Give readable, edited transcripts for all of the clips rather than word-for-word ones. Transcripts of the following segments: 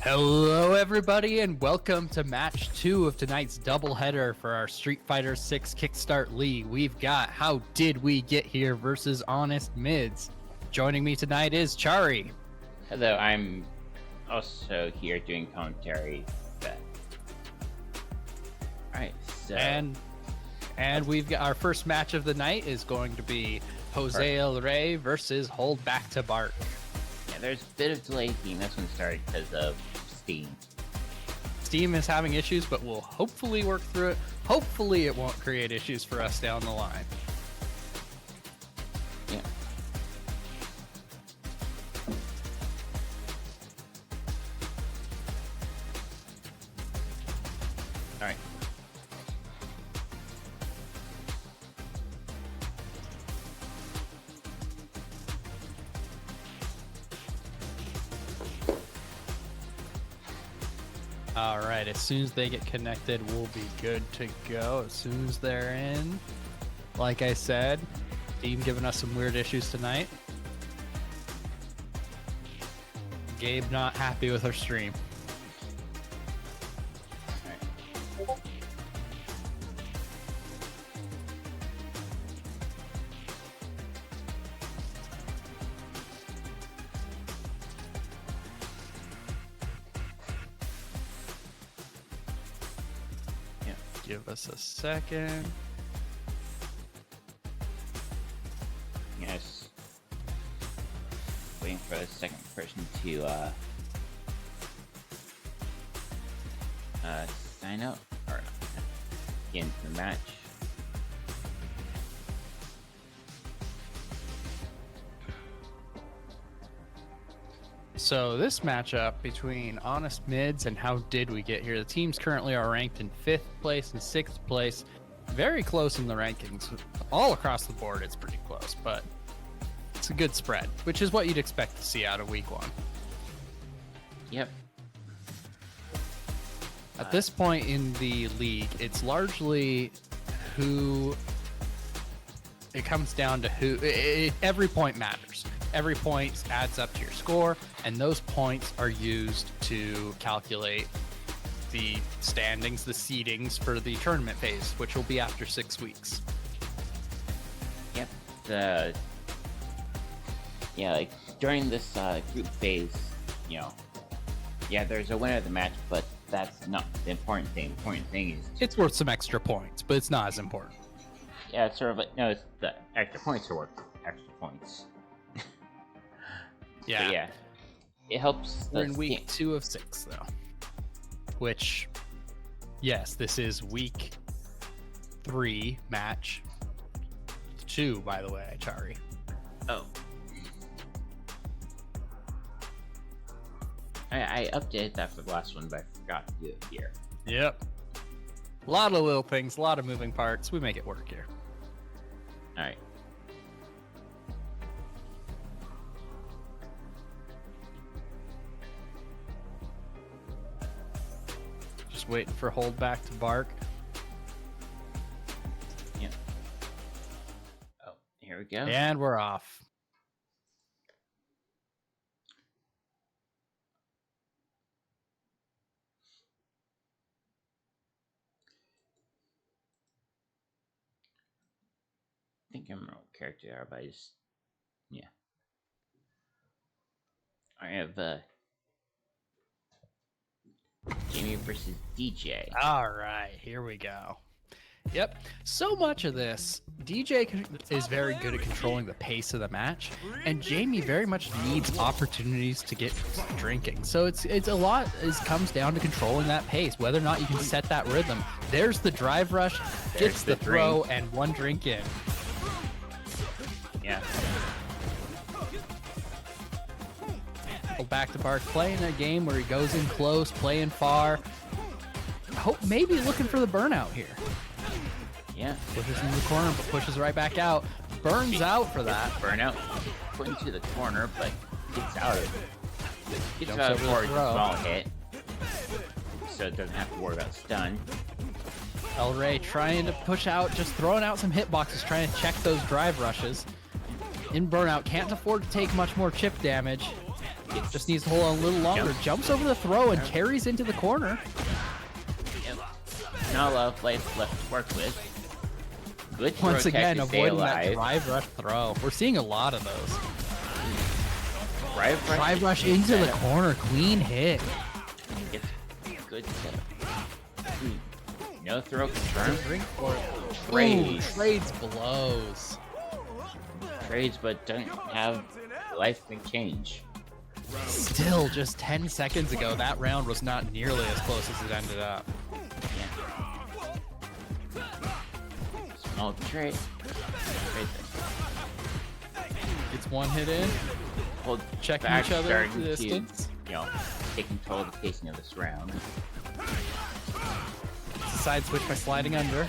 Hello everybody and welcome to match 2 of tonight's doubleheader for our Street Fighter 6 Kickstart League. We've got How Did We Get Here versus Honest Mids. Joining me tonight is Chari. Hello, I'm also here doing commentary. Alright, so... And we've got our first match of the night is going to be Jose El Rey versus Hold Back to Bart. Yeah, there's a bit of delay getting this one started because of Steam. Steam is having issues, but we'll hopefully work through it. Hopefully it won't create issues for us down the line. Yeah. Alright. All right, as soon as they get connected, we'll be good to go. As soon as they're in, like I said, Steam giving us some weird issues tonight. Gabe not happy with our stream. Alright. Give us a second. Yes. Waiting for the second person to sign up or get into the match. So this matchup between Honest Mids and How Did We Get Here? The teams currently are ranked in 5th place and 6th place. Very close in the rankings. All across the board, it's pretty close, but it's a good spread, which is what you'd expect to see out of week 1. Yep. At this point in the league, it's largely who... It comes down to who... every point matters. Every point adds up to your score, and those points are used to calculate the standings, the seedings for the tournament phase, which will be after 6 weeks. Yep. Yeah, like during this group phase, you know, yeah, there's a winner of the match, but that's not the important thing. The important thing is It's worth some extra points, but it's not as important. yeah, it's sort of like no, it's the extra points are worth extra points. Yeah. But yeah, it helps. We're in week 2 of 6, though. Which, yes, this is week 3 match 2, by the way, Chari. Oh. I updated that for the last one, but I forgot to do it here. Yep. A lot of little things, a lot of moving parts. We make it work here. Alright. Just waiting for Hold Back to bark. Yep. Oh, here we go. And we're off. I think I'm wrong character there, but I just yeah. I have Jamie versus DJ. All right, here we go. Yep. So much of this, DJ is very good at controlling the pace of the match, and Jamie very much needs opportunities to get drinking. So it's a lot comes down to controlling that pace, whether or not you can set that rhythm. There's the drive rush, gets the throw, and 1 drink in. Yeah. Back to Bark playing a game where he goes in close, playing far. Hope maybe looking for the burnout here. Yeah. Pushes in the corner, but pushes right back out. Burns out for that. Burnout. Put into the corner, but gets out of it. Gets Jumps out over the for a throw. small hit. So it doesn't have to worry about stun. El Rey trying to push out, just throwing out some hitboxes, trying to check those drive rushes. In burnout, can't afford to take much more chip damage. Just needs to hold on a little longer. Jumps over the throw and carries into the corner. Yep. Not a lot of life left to work with. Good throw Once again, catch to stay avoiding that alive. drive rush throw. We're seeing a lot of those. Drive rush into the corner. Clean hit. Gets good setup. No throw confirmed. Trades blows. Trades, but doesn't have life can change. Still, just 10 seconds ago, that round was not nearly as close as it ended up. Yeah. Small trade. Gets one hit in. Hold Checking back, each other at starting the distance. To, take control of the pacing of this round. It's a side switch by sliding under.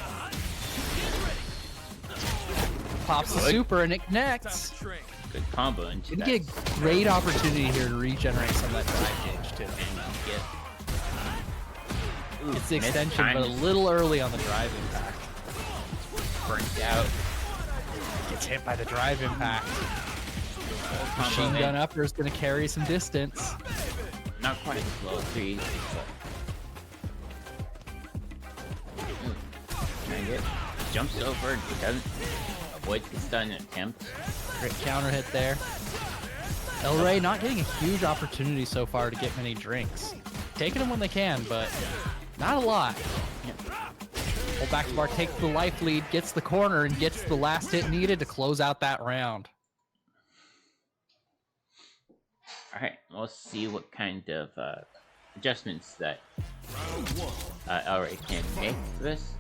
Pops the super and it connects. Good combo into You that. get a great opportunity here to regenerate some of that drive gauge too. It's the extension, but a little early on the drive impact. Burnt out. Gets hit by the drive impact. Machine gun upper is going to carry some distance. Not quite as low 3, but trying to get jumps over, doesn't avoid the stun attempt. Great counter hit there. El Rey not getting a huge opportunity so far to get many drinks. Taking them when they can, but not a lot. Hold back to bar, takes the life lead, gets the corner, and gets the last hit needed to close out that round. Alright, we'll see what kind of adjustments that El Rey can make for this.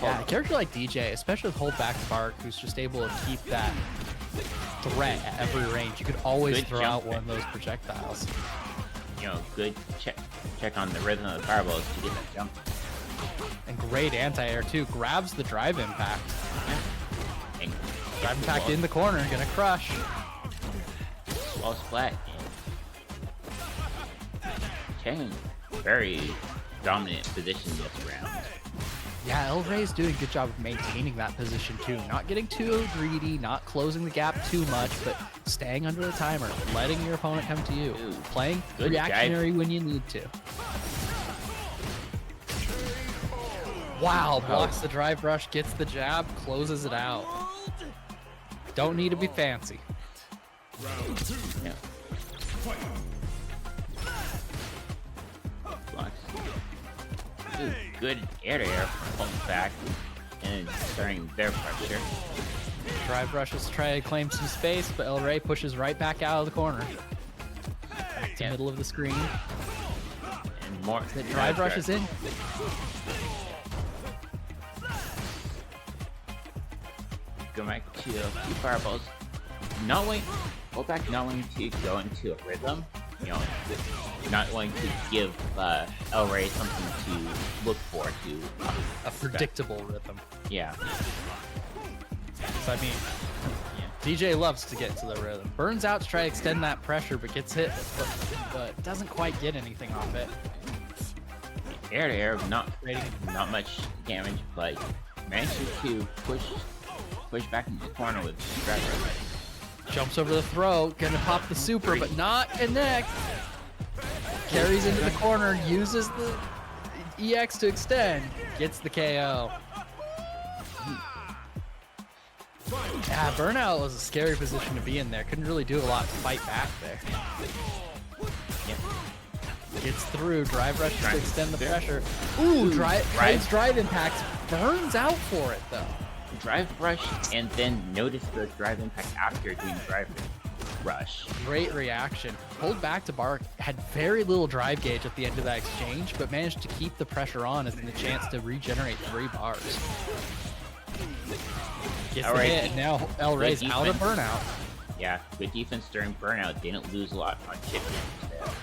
Yeah, a character like DJ, especially with hold back Bark, who's just able to keep that threat at every range. You could always Good throw jump out one of those projectiles. Good check on the rhythm of the fireballs to get that jump. And great anti-air too. Grabs the drive impact. And Drive impact in the corner, gonna crush. Falls flat. Chang, very dominant position this round. Yeah, El Rey's doing a good job of maintaining that position too. Not getting too greedy, not closing the gap too much, but staying under the timer, letting your opponent come to you. Ooh, Playing good reactionary when you need to. Wow, blocks the drive rush, gets the jab, closes it out. Don't need to be fancy. Yeah. Blocks. Ooh, good air-to-air pulling back and starting their pressure. Drive rushes to try to claim some space, but El Rey pushes right back out of the corner. Back to middle of the screen. And more. The drive rush is in. Go back to a few fireballs. Not wanting, hold back, not wanting to go into a rhythm. Not wanting to give El Rey something to look for to A predictable rhythm. Yeah. So, I mean, DJ loves to get to the rhythm. Burns out to try to extend that pressure, but gets hit, but doesn't quite get anything off it. Air to air, not much damage, but manages to push back into the corner with driver. Jumps over the throw, gonna pop the super, but not connect. Carries into the corner, uses the EX to extend, gets the KO. Yeah, Burnout was a scary position to be in there. Couldn't really do a lot to fight back there. Gets through, drive rush to extend the pressure. Ooh, drive impacts. Burns out for it though. Drive rush and then notice the drive impact after doing drive rush. Great reaction. Pulled back to Bark, had very little drive gauge at the end of that exchange, but managed to keep the pressure on and the chance to regenerate 3 bars. Gets the hit, and now El Rey's out of burnout. Yeah, good defense during burnout. Didn't lose a lot on chip damage there.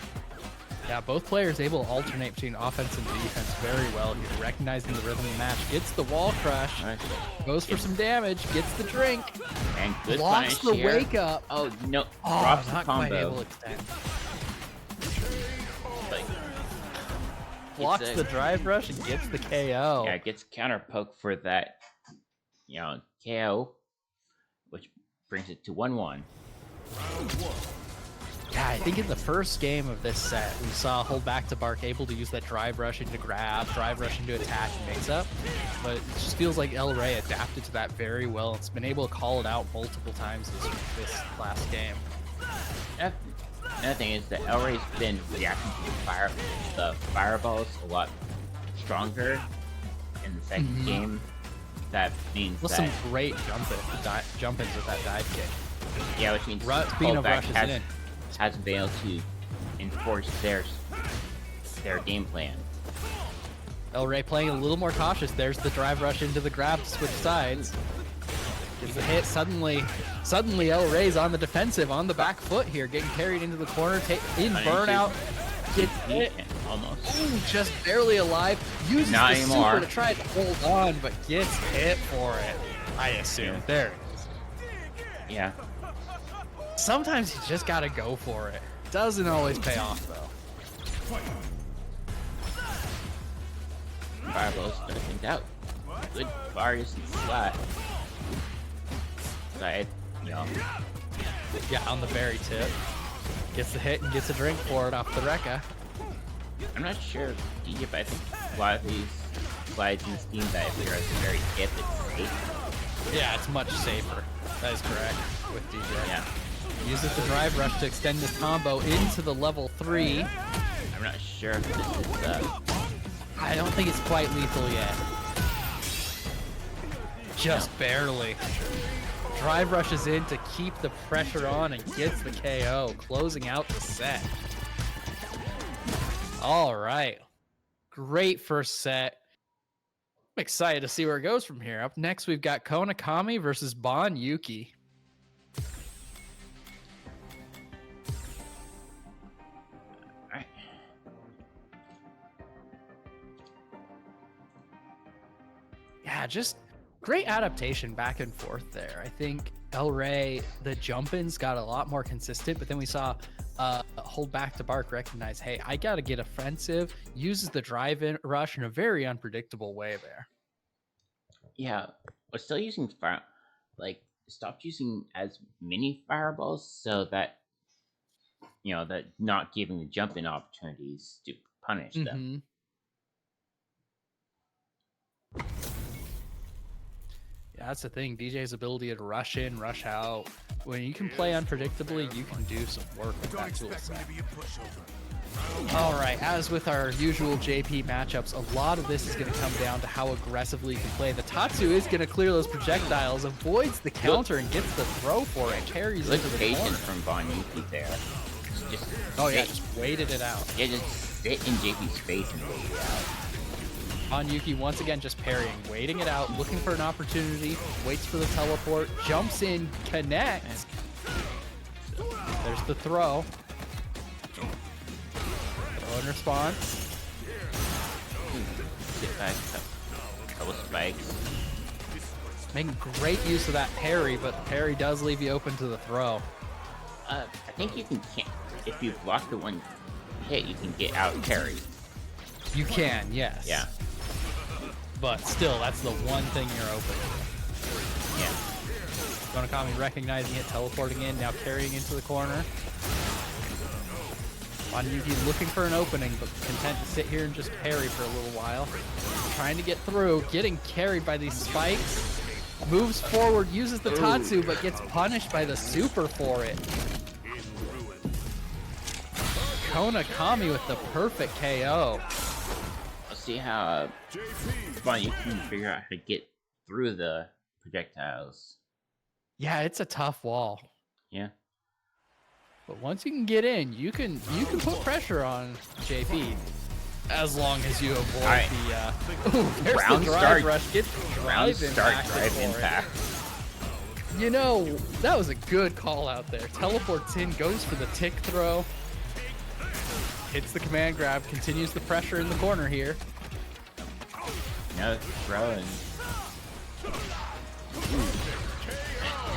Yeah, both players able to alternate between offense and defense very well here, recognizing the rhythm of the match. Gets the wall crush, goes for some damage, gets the drink, and good blocks the here. wake up. Oh no, Oh, drops not the combo. quite able to extend. But blocks the drive rush and gets the KO. Yeah, gets counter poke for that, KO, which brings it to 1-1. Yeah, I think in the first game of this set, we saw Hold Back to Bark able to use that drive rush into grab, drive rush into attack and mix up. But it just feels like El Rey adapted to that very well. It's been able to call it out multiple times this last game. Another thing is that El Rey's been reacting to the fireballs a lot stronger in the second game. That means that some great jump-ins with that dive kick. Yeah, which means Hold Back hasn't been able to enforce their game plan. El Rey playing a little more cautious. There's the drive rush into the grab to switch sides. Gets the hit. Suddenly El Rey's on the defensive, on the back foot here, getting carried into the corner. In burnout. Gets hit. Almost. Ooh, just barely alive. Uses Not the anymore. super to try to hold on, but gets hit for it. I assume. Yeah. There it is. Yeah. Sometimes you just gotta go for it. Doesn't always pay off though. Fireballs gonna think out. Good Vargas and flat. Side, Yeah, on the very tip. Gets the hit and gets a drink for it off the Rekka. I'm not sure, DJ, but I think a lot of these slides and steam dive here at the very tip, it's safe. Yeah, it's much safer. That is correct with DJ. Yeah. Uses the drive rush to extend this combo into the level 3. I'm not sure if this is, I don't think it's quite lethal yet. Just barely. Drive rushes in to keep the pressure on and gets the KO, closing out the set. All right. Great first set. I'm excited to see where it goes from here. Up next, we've got Konakami versus Bon Yuki. alright. Yeah, just great adaptation back and forth there. I think El Rey, the jump-ins got a lot more consistent, but then we saw Hold Back to Bark recognize, hey, I got to get offensive, uses the drive-in rush in a very unpredictable way there. Yeah, we're still using stopped using as many fireballs so that, that not giving the jump-in opportunities to punish them. Yeah, that's the thing. DJ's ability to rush in, rush out. When you can play unpredictably, you can do some work with that tool set. All right, as with our usual JP matchups, a lot of this is going to come down to how aggressively you can play. The Tatsu is going to clear those projectiles, avoids the counter, and gets the throw for it. Carries into the corner. From Bon Yuki there. Just just waited it out. Yeah, just sit in JP's face and wait it out. Bon Yuki once again just parrying, waiting it out, looking for an opportunity, waits for the teleport, jumps in, connects. There's the throw. Throw in response. Get back, couple spikes. Making great use of that parry, but the parry does leave you open to the throw. I think you can if you block the one hit, you can get out parry. You can, yes. Yeah. But still, that's the one thing you're open to. Yeah. Konakami recognizing it, teleporting in, now carrying into the corner. Bon Yuki looking for an opening, but content to sit here and just parry for a little while. Trying to get through, getting carried by these spikes. Moves forward, uses the Tatsu, but gets punished by the super for it. Konakami with the perfect KO. Let's see how you can figure out how to get through the projectiles. Yeah, it's a tough wall. Yeah. But once you can get in, you can put pressure on JP. As long as you avoid the there's round the drive start rush. Get round start drive impact. You know, that was a good call out there. Teleports in, goes for the tick throw. Hits the command grab, continues the pressure in the corner here. No throwing.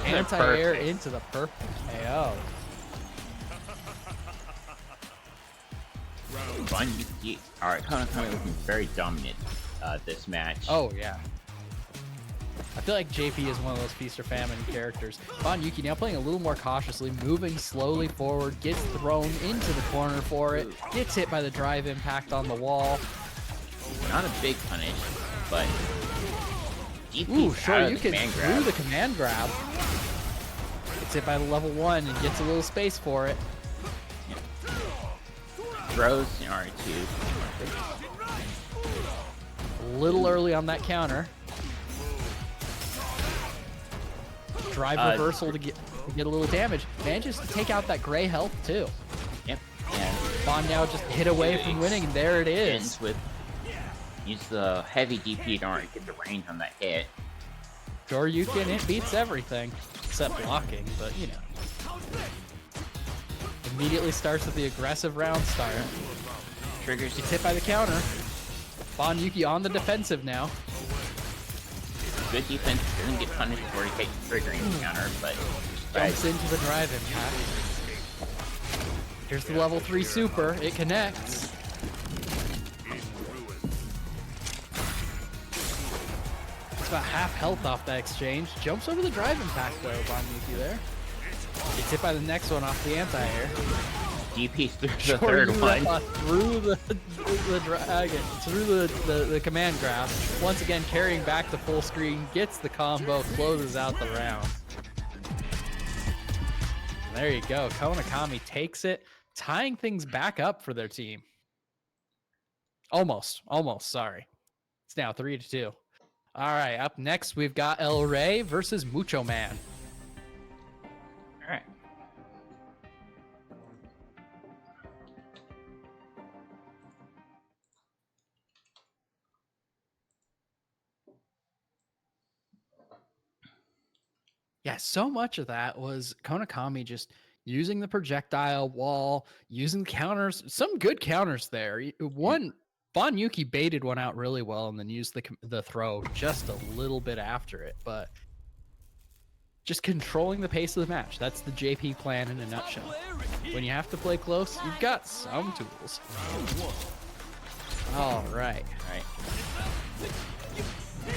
Anti-air into the perfect KO. Alright, Konakami looking very dominant this match. Oh, yeah. I feel like JP is one of those feast or famine characters. Bon Yuki now playing a little more cautiously, moving slowly forward, gets thrown into the corner for it, gets hit by the drive impact on the wall. Not a big punish, but Ooh, sure, you can through the command grab. Gets hit by the level 1 and gets a little space for it. Throws in R2. A little early on that counter. Drive reversal to get a little damage. Manages to take out that gray health too. Yep. And Bon now just hit away from winning, and there it is. Ends with use the heavy DP in order to get the range on that hit. Sure, you can. It beats everything except blocking, but you know. Immediately starts with the aggressive round start. Triggers. Gets hit by the counter. Bon Yuki on the defensive now. Good defense, doesn't get punished for triggering the counter, but jumps into the drive impact. Here's the level 3 super. It connects. It's about half health off that exchange. Jumps over the drive impact though, Bon Yuki there. Gets hit by the next one off the anti-air. DP through the third one. Through the dragon, through the command grab. Once again, carrying back to full screen, gets the combo, closes out the round. There you go. Konakami takes it, tying things back up for their team. Almost, sorry. It's now 3-2. All right, up next, we've got El Rey versus Mucho Man. All right. Yeah, so much of that was Konakami just using the projectile wall, using counters, some good counters there. One, Bon Yuki baited one out really well and then used the throw just a little bit after it, but just controlling the pace of the match. That's the JP plan in a nutshell. When you have to play close, you've got some tools. All right.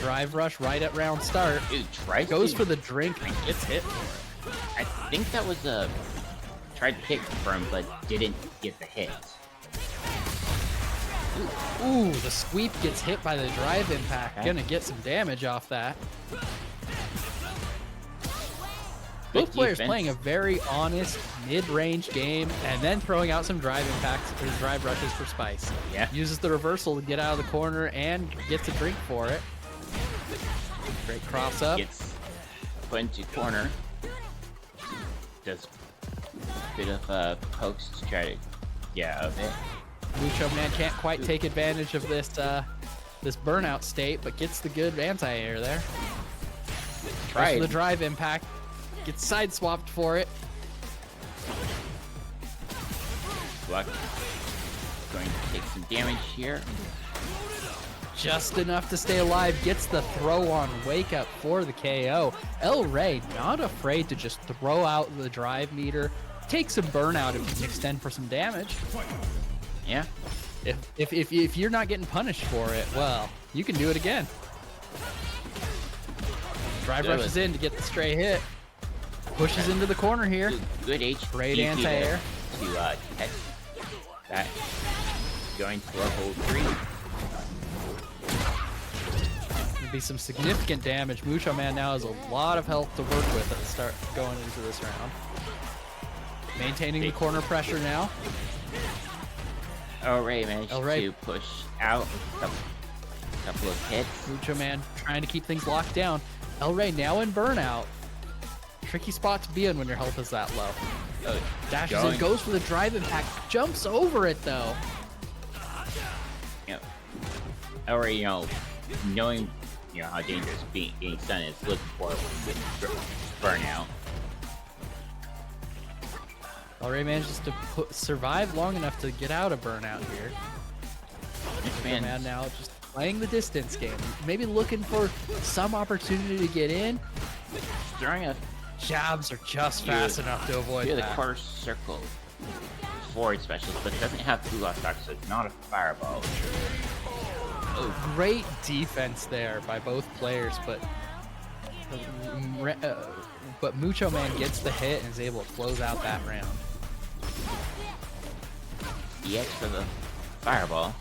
Drive rush right at round start. Dude, goes for the drink and gets hit for it. I think that was a tried to hit from, but didn't get the hit. Ooh, the sweep gets hit by the drive impact. Okay. Gonna get some damage off that. Both players playing a very honest mid-range game and then throwing out some drive impacts or drive rushes for spice. Yeah. Uses the reversal to get out of the corner and gets a drink for it. Great cross up. Gets put into corner. Does a bit of pokes to try to get out of it. Mucho Man can't quite take advantage of this this burnout state, but gets the good anti-air there. Tries the drive impact. Gets side swapped for it. Black going to take some damage here. Just enough to stay alive. Gets the throw on wake up for the KO. El Rey not afraid to just throw out the drive meter. Take some burnout if you can extend for some damage. Yeah. If you're not getting punished for it, well, you can do it again. Drive rushes in to get the stray hit. Pushes into the corner here. Good HP. Great anti-air. To catch that. Going to level 3. Be some significant damage. Mucho Man now has a lot of health to work with at the start going into this round. Maintaining the corner pressure now. El Rey managed to push out a couple of hits. Mucho Man trying to keep things locked down. El Rey now in burnout. Tricky spot to be in when your health is that low. Dashes in, goes for the drive impact, jumps over it though. Yeah. El Rey, knowing how dangerous being stunned is, looking for burnout. El Rey manages to survive long enough to get out of burnout here. Man now just playing the distance game, maybe looking for some opportunity to get in. Throwing a jabs are just fast enough to avoid that. The quarter circle forward specialist, but it doesn't have blue lost stock, so it's not a fireball. Oh, great defense there by both players, but But Mucho Man gets the hit and is able to close out that round. EX for the fireball.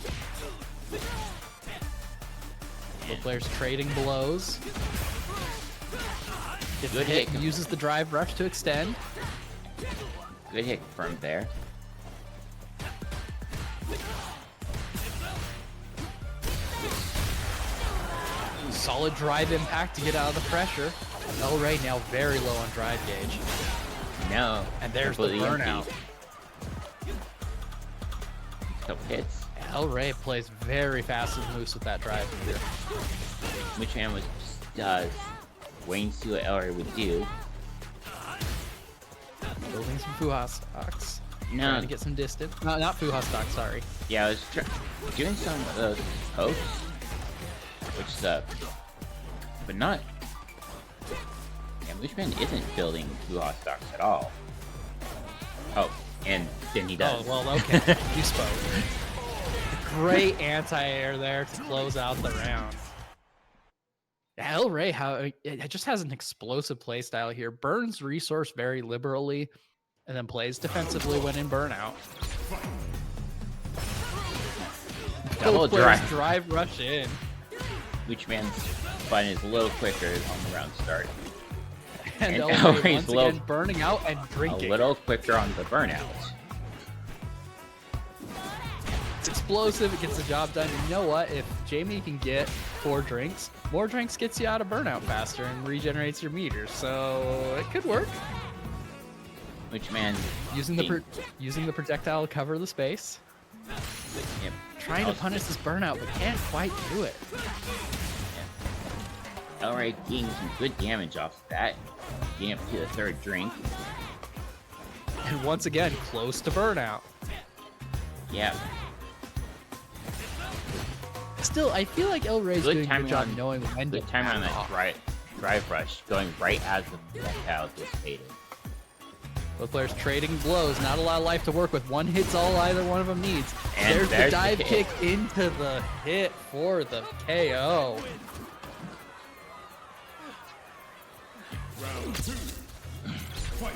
Both players trading blows. Gets the Good hit, hit. uses the drive rush to extend. Good hit confirmed there. Solid drive impact to get out of the pressure. El Rey now very low on drive gauge. No. And there's the completely empty. burnout. Couple hits. El Rey plays very fast and loose with that drive meter. Mucho Man was waiting to see what Elray would do. Building some Fuha stocks. No. Trying to get some distance. No, not Fuha stocks, sorry. Yeah, I was doing some of those pokes, which sucked. But not. Yeah, Mucho Man isn't building Fuha stocks at all. Oh, and then he does. Oh, well, okay. You spoke. Great anti-air there to close out the round. El Rey, it just has an explosive playstyle here. Burns resource very liberally, and then plays defensively when in burnout. Double drive. Drive rush in. Mucho Man's button is a little quicker on the round start. And And El Rey Elray's once again burning out and A drinking. little quicker on the burnout. It's explosive, it gets the job done. You know what? If Jamie can get 4 drinks, more drinks gets you out of burnout faster and regenerates your meter. So it could work. Mucho Man Using the projectile to cover the space. Yep. Trying to punish this burnout, but can't quite do it. Elray getting some good damage off of that. Getting up to the 3rd drink. And once again, close to burnout. Yeah. Still, I feel like El Rey's Good doing a timing good job on- knowing when to Good time on back that off. drive rush, going right as the projectile dissipated. Both players trading blows. Not a lot of life to work with. One hit's all either one of them needs. And There's the there's the dive hit. kick into the hit for the KO. Round 2. Fight.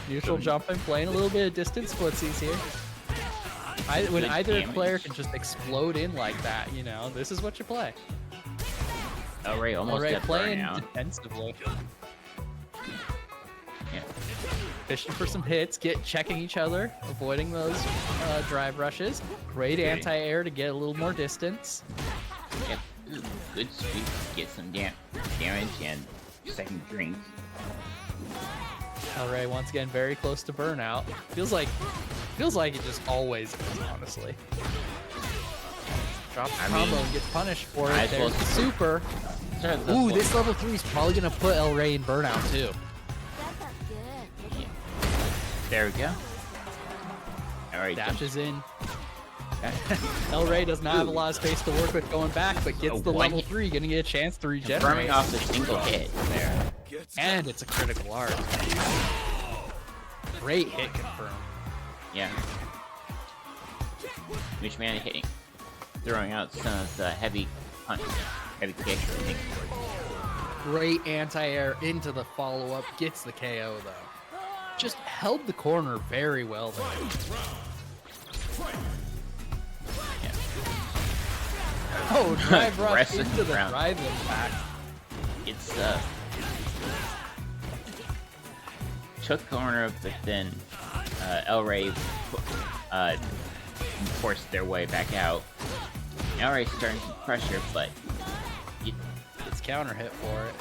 Neutral jumping, playing a little bit of distance splitsies here. When Good either damage. player can just explode in like that, you know, this is what you play. Elray almost Alright, got playing burnout. defensively. Yeah. Fishing for some hits, checking each other, avoiding those drive rushes. Great Okay. anti-air to get a little more distance. Yep. Ooh, good speed to get some damage and 2nd drink. El Rey once again very close to burnout. Feels like it just always is, honestly. Drops the I combo mean, and gets punished for might it. as well There's the super. Ooh, this level 3 is probably gonna put El Rey in burnout too. Yeah. There we go. Alright, Dashes in. El Rey does not have a lot of space to work with going back, but gets Oh, the one level hit. 3, gonna get a chance to regenerate. confirming off the single hit there. And it's a critical art. Great hit confirmed. Yeah. Mucho Man hitting. Throwing out some of the heavy punch. Heavy kick. I think. Great anti-air into the follow-up. Gets the KO though. Just held the corner very well there. Yeah. Oh, drive rush Aggressive into the round. drive impact. It's took corner, but then Elray forced their way back out. Elray's starting some pressure, but It's counter hit for it.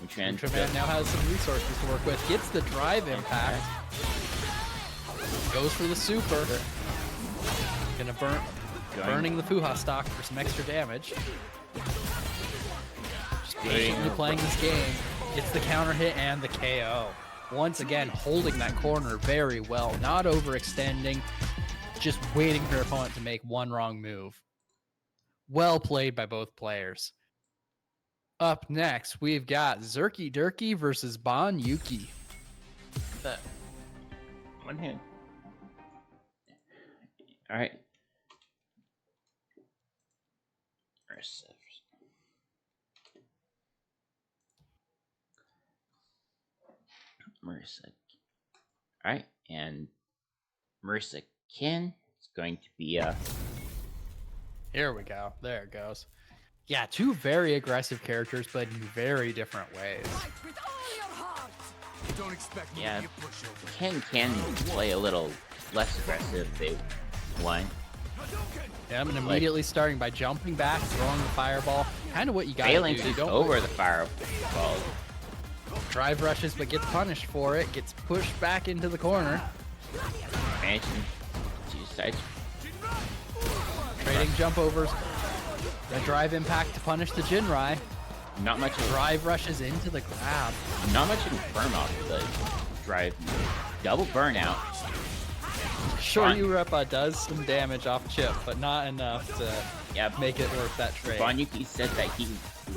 Ultraman Ultraman now has some resources to work with. Gets the drive impact. Goes for the super. Gonna burning the Fuha stock for some extra damage. Just patiently playing this game. Gets the counter hit and the KO. Once again, holding that corner very well. Not overextending. Just waiting for your opponent to make one wrong move. Well played by both players. Up next, we've got Zerky Durky versus Bon Yuki. one hand. All right. Marissa. Alright, and Marissa Kin is going to be Here we go. There it goes. Yeah, two very aggressive characters, but in very different ways. Don't expect me Yeah. to be a pushover. Ken can play a little less aggressive. They won. Yeah, and immediately starting by jumping back, throwing the fireball. Kind of what you got to do. Phalanx You is don't over the fireball. drive rushes, but gets punished for it. Gets pushed back into the corner. Managing to sides. Trading jump overs. The drive impact to punish the Jinrai. Not much. Drive rushes into the grab. Not much confirm off the drive. Double burnout. Sure, Yurepa does some damage off chip, but not enough to Yeah, make it worth that trade. Bonyuki said that he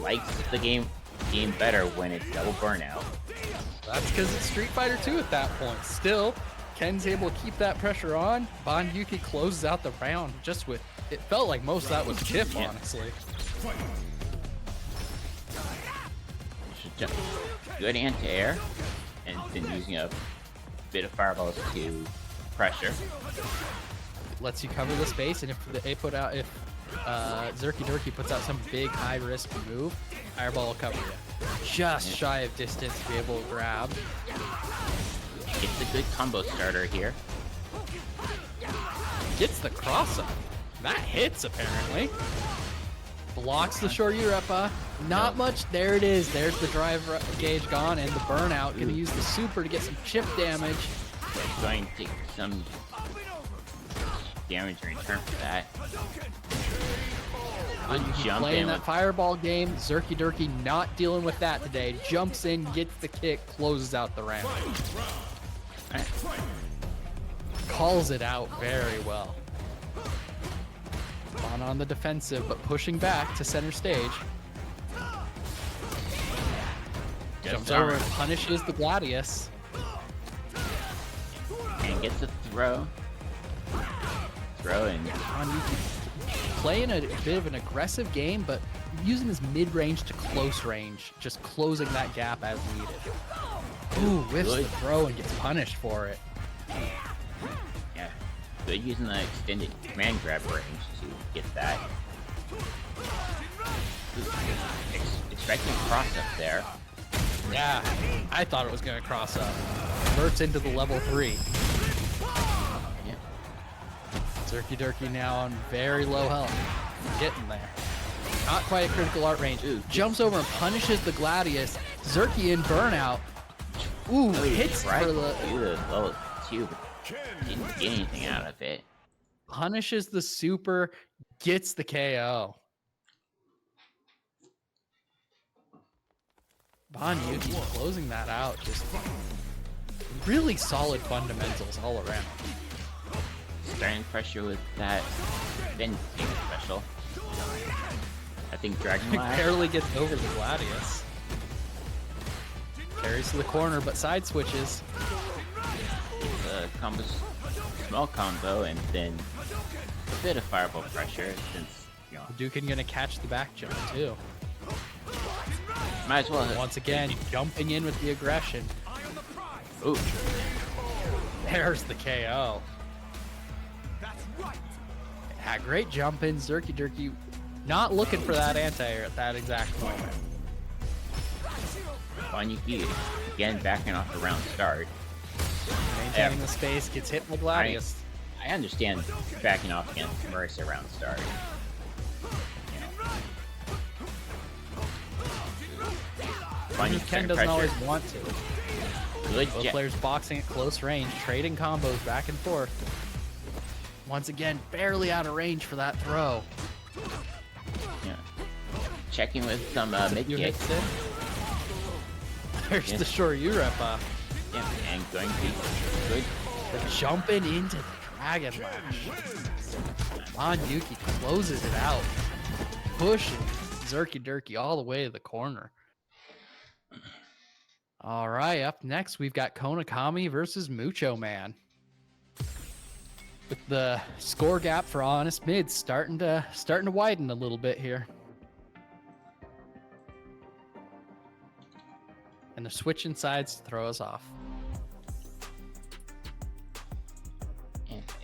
likes the game better when it's double burnout. That's because it's Street Fighter 2 at that point. Still, Ken's able to keep that pressure on. Bonyuki closes out the round just with, it felt like most of that was chip, Yeah. honestly. Good anti-air, and then using a bit of fireballs to pressure. Lets you cover the space, and if Zerky Durky puts out some big high risk move, fireball will cover you. Just shy of distance to be able to grab. It's a good combo starter here. Gets the cross up. That hits apparently. Blocks the Shoryurepa. Not much. There it is. There's the drive gauge gone, and the burnout. Gonna use the super to get some chip damage. Going to take some damage in return for that. Jump Playing in that with fireball game. Zerky Durky not dealing with that today. Jumps in, gets the kick, closes out the round. Calls it out very well. On the defensive, but pushing back to center stage. Jumps over and punishes the Gladius. and gets a throw. Throw and Playing a bit of an aggressive game, but using his mid-range to close range, just closing that gap as needed. Ooh, whiffs the throw and gets punished for it. yeah, good using the extended command grab range to get that. Expecting cross up there. Yeah, I thought it was gonna cross up. Converts into the level 3. Yeah. Zerky Durky now on very low health. Getting there. Not quite a critical art range. Ooh, Jumps over and punishes the Gladius. Zerky in burnout. Ooh, hits right for the... through the level 2, but didn't get anything out of it. Punishes the super, gets the KO. Bonyuki closing that out. Just really solid fundamentals all around. Starting pressure with that then special. I think Dragon Lash. Barely gets over the Gladius. Carries to the corner, but side switches. The combo, small combo, and then a bit of fireball pressure since, you know, Dukin gonna catch the back jump too. might as well. Once again, jumping in with the aggression. Ooh, There's the KO. Yeah, great jump in. Zerky Durky not looking for that anti-air at that exact moment. Bonyuki again backing off the round start. Maintaining the space, gets hit by Gladius. I understand backing off against Marissa round start. Bonyuki Ken starting doesn't pressure. always want to. Good Both jet. players boxing at close range, trading combos back and forth. Once again, barely out of range for that throw. Yeah. Checking with some mid You kicks. hits it. There's Yeah. the Shoryurepa. Yeah, and going to be good. The jumping into the Dragon Lash. Bonyuki closes it out. Pushing Zerky Durky all the way to the corner. All right, up next we've got Konakami versus Mucho Man. With the score gap for Honest Mids starting to widen a little bit here. And they're switching sides to throw us off.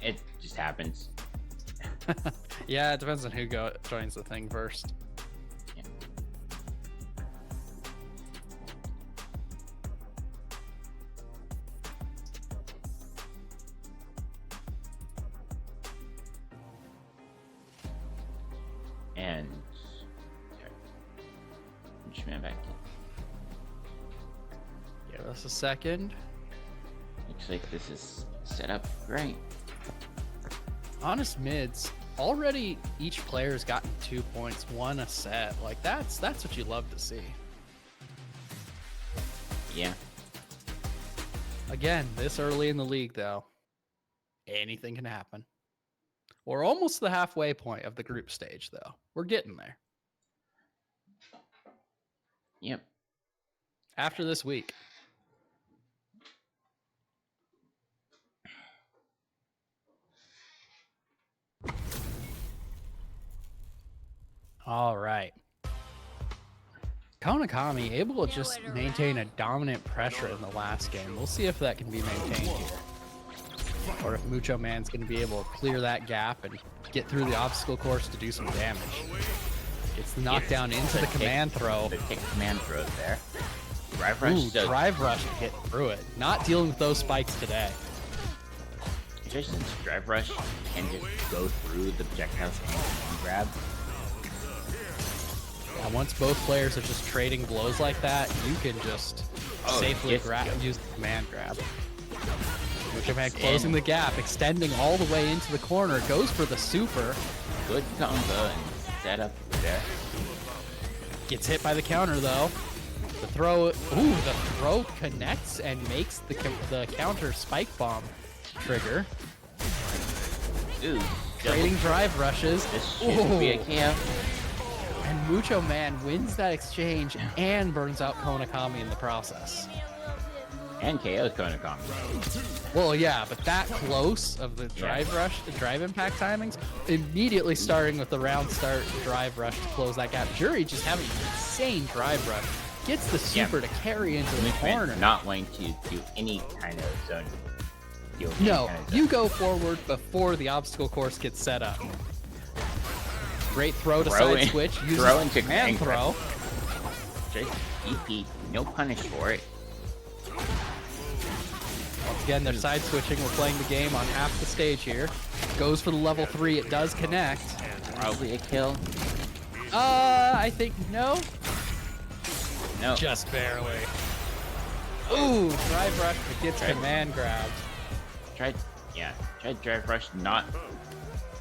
It just happens. Yeah, it depends on who joins the thing first. Yeah. And which man back in? Give us a second. Looks like this is set up great. Honest mids. Already each player's gotten 2 points, won a set. Like that's what you love to see. Yeah. Again, this early in the league though, anything can happen. We're almost the halfway point of the group stage though. We're getting there. Yep. After this week. All right. Konakami able to just maintain a dominant pressure in the last game. We'll see if that can be maintained here. Or if Mucho Man's going to be able to clear that gap and get through the obstacle course to do some damage. Gets knocked down into the command throw. The kick command throw there. Drive rush. Ooh, drive rush to get through it. Not dealing with those spikes today. Just since drive rush can just go through the projectiles and grab. Yeah, once both players are just trading blows like that, you can just safely use the command grab. Mucho Man closing the gap, extending all the way into the corner, goes for the super. Good combo and set up there. Gets hit by the counter though. The throw connects and makes the counter spike bomb trigger. Ooh, Trading drive rushes. This should be a KO. And Mucho Man wins that exchange and burns out Konakami in the process. And KO's Konakami. Well, yeah, but that close of the drive rush, the drive impact timings, immediately starting with the round start drive rush to close that gap. Jury just having an insane drive rush. Gets the super to carry into the corner. Not wanting to do any kind of zone. No, you go forward before the obstacle course gets set up. Great throw to side switch. Throw into command throw. Just EP, no punish for it. Once again, they're side switching. We're playing the game on half the stage here. Goes for the level 3. It does connect. Probably a kill. I think no. No. Just barely. Ooh, drive rush, but gets command grabbed. Tried drive rush, not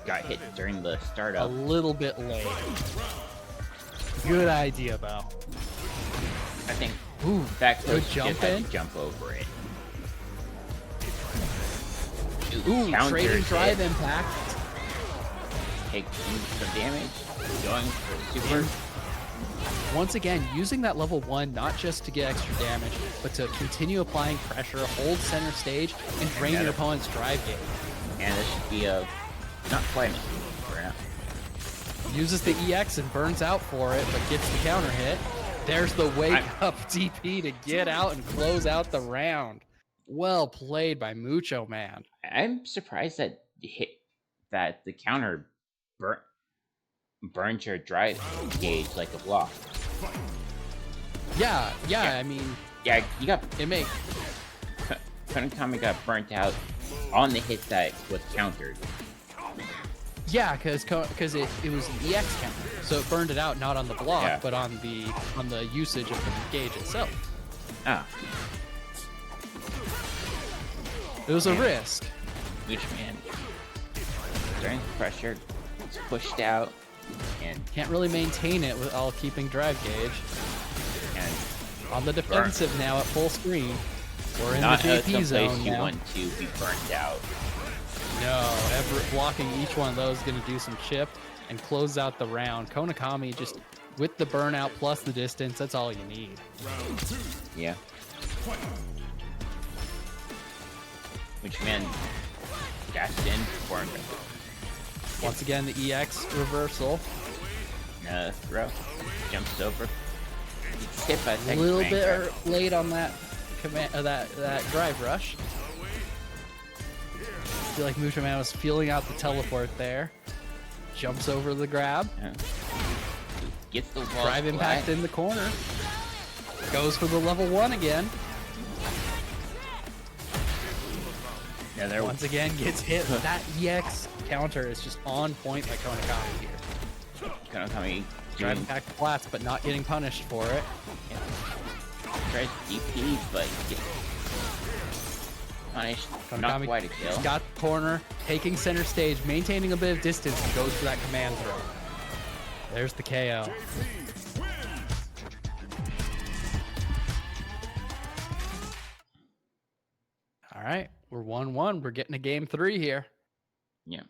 got hit during the startup. A little bit late. Good idea, though. I think. Ooh, that good jump in. Jump over it. Ooh, trading drive impact. Take some damage. Going for the super. Once again, using that level 1 not just to get extra damage, but to continue applying pressure, hold center stage, and drain your opponent's drive game. And this should be a not quite Uses the EX and burns out for it, but gets the counter hit. There's the wake up DP to get out and close out the round. Well played by Mucho Man. I'm surprised that the counter burns your drive gauge like a block. Yeah, I mean, yeah, you got it. Konakami got burnt out on the hit that was countered. Yeah, because it was the EX counter, so it burned it out not on the block, but on the usage of the gauge itself. Ah. It was a risk. Which man, during pressure, it's pushed out, and can't really maintain it while keeping drive gauge. And on the defensive now at full screen. We're in the JP zone now. You want to be burnt out. No, blocking each one of those is going to do some chip and close out the round. Konakami just with the burnout plus the distance, that's all you need. Yeah. Which man dashed in for him. Once again, the EX reversal. Throw. Jumps over. Gets hit by the A second little command bit grab. late on that that drive rush. I feel like Mucho Man was feeling out the teleport there. Jumps over the grab. Yeah. Gets the wall. Drive impact in the corner. Goes for the level 1 again. Yeah, there. Once again gets hit. That EX counter is just on point by Konakami here. Konami Drive doing impact flats, but not getting punished for it. tries DP, but gets punished. Not Konakami quite a kill. got the corner, taking center stage, maintaining a bit of distance, and goes for that command throw. There's the KO. All right, we're 1-1. We're getting a game 3 here. Yeah.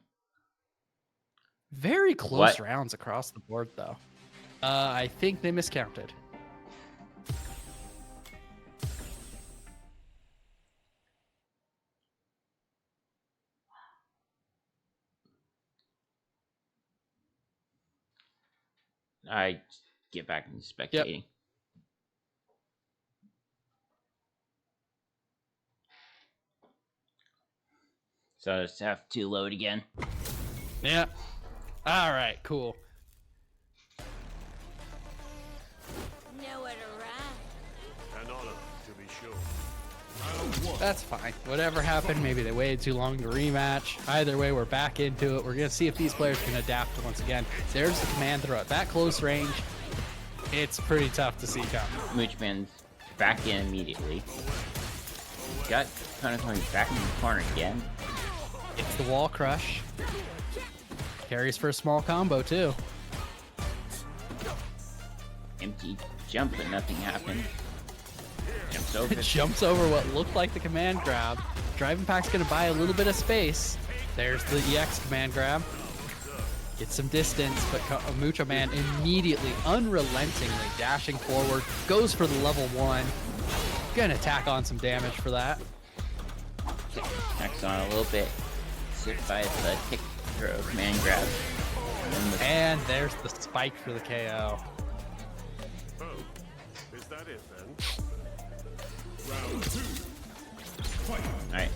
Very close What? rounds across the board, though. I think they miscounted. I get back into spectating. So I just have to load again. Yeah. All right, cool. Nowhere to run. An honor to be sure. That's fine. Whatever happened, maybe they waited too long to rematch. Either way, we're back into it. We're going to see if these players can adapt once again. There's the command throw at that close range. It's pretty tough to see coming. Moochman's back in immediately. Got Konami back in the corner again. It's the wall crush. Carries for a small combo, too. Empty jump, but nothing happened. Jumps over. Jumps over what looked like the command grab. Drive impact's going to buy a little bit of space. There's the EX command grab. Gets some distance, but Mucho Man immediately, unrelentingly dashing forward. Goes for the level 1. Gonna tack on some damage for that. Next on a little bit. Sit by the kick throw command grab. And then the And there's the spike for the KO. Oh, is that it then? Round 2. Fight. Alright.